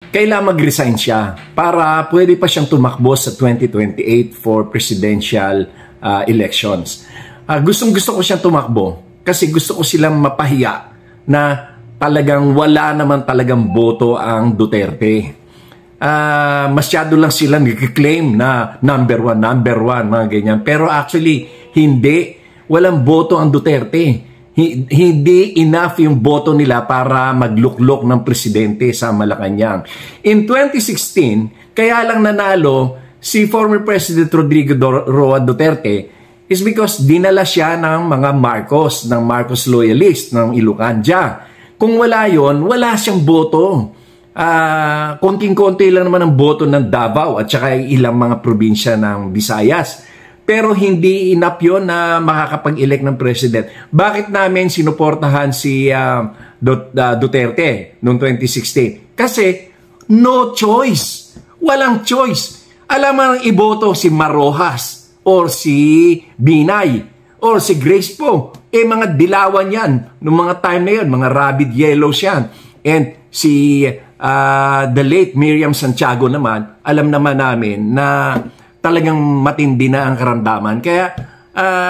kailangan mag-resign siya para pwede pa siyang tumakbo sa 2028 for presidential elections. Gustong-gusto ko siyang tumakbo kasi gusto ko silang mapahiya na talagang wala naman talagang boto ang Duterte. Masyado lang sila nag-claim na number one, mga ganyan. Pero actually, hindi. Walang boto ang Duterte. Hindi enough yung boto nila para magluklok ng presidente sa Malacanang. In 2016, kaya lang nanalo si former President Rodrigo Roa Duterte is because dinala siya ng mga Marcos, ng Marcos loyalist, ng Ilocanja. Kung wala yon, wala siyang boto. Konting-konti lang naman ang boto ng Davao at saka ilang mga probinsya ng Visayas. Pero hindi enough yun na makakapag-elect ng president. Bakit namin sinuportahan si Duterte noong 2016? Kasi no choice. Walang choice. Alam mo ang iboto si Marojas or si Binay or si Grace Poe. Mga dilawan yan. Noong mga time na yun, mga rabid yellows yan. And si the late Miriam Santiago naman, alam naman namin na talagang matindi na ang karamdaman. Kaya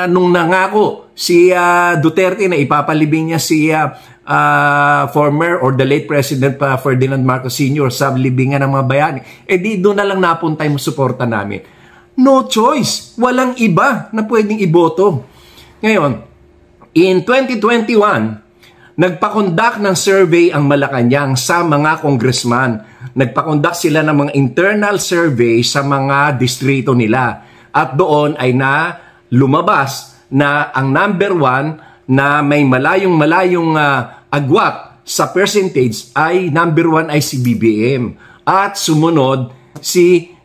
nung nangako si Duterte na ipapalibing niya si former or the late President Ferdinand Marcos Sr. sa libingan ng mga bayani, di doon na lang napunta yung suporta namin. No choice. Walang iba na pwedeng iboto. Ngayon, in 2021, nagpakondak ng survey ang Malacanang sa mga congressman. Nagpakondak sila ng mga internal survey sa mga distrito nila. At doon ay lumabas na ang number one na may malayong agwat sa percentage ay number one ay si BBM. At sumunod si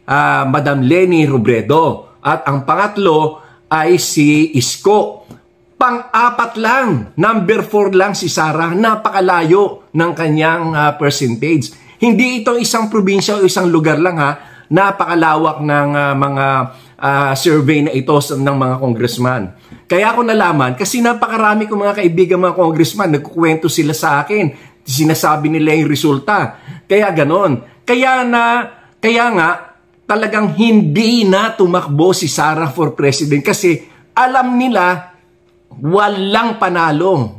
Madam Leni Robredo. At ang pangatlo ay si Isko. Pang-apat lang, number 4 lang si Sara, napakalayo ng kanyang percentage. Hindi ito isang probinsya o isang lugar lang napakalawak ng mga survey na ito ng mga congressman. Kaya ako nalaman, kasi napakarami kong mga kaibigan mga congressman, nagkukwento sila sa akin, sinasabi nila yung resulta. Kaya ganon. Kaya nga, talagang hindi na tumakbo si Sara for president kasi alam nila walang panalo.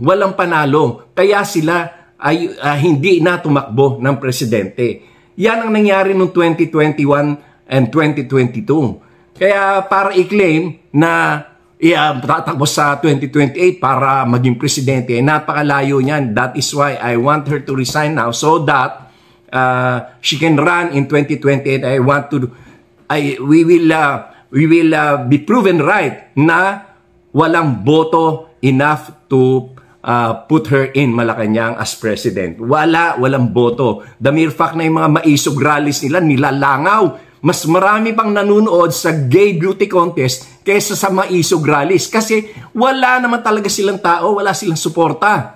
Kaya sila ay hindi na tumakbo ng presidente. Yan ang nangyari noong 2021 and 2022. Kaya para i-claim na tatakbo sa 2028 para maging presidente, napakalayo niyan. That is why I want her to resign now so that she can run in 2028. We will be proven right na walang boto enough to put her in Malacanang as president. Walang boto. The mere fact na yung mga maisog rallies nila, nilalangaw. Mas marami pang nanunood sa gay beauty contest kaysa sa maisog rallies. Kasi wala naman talaga silang tao, wala silang suporta.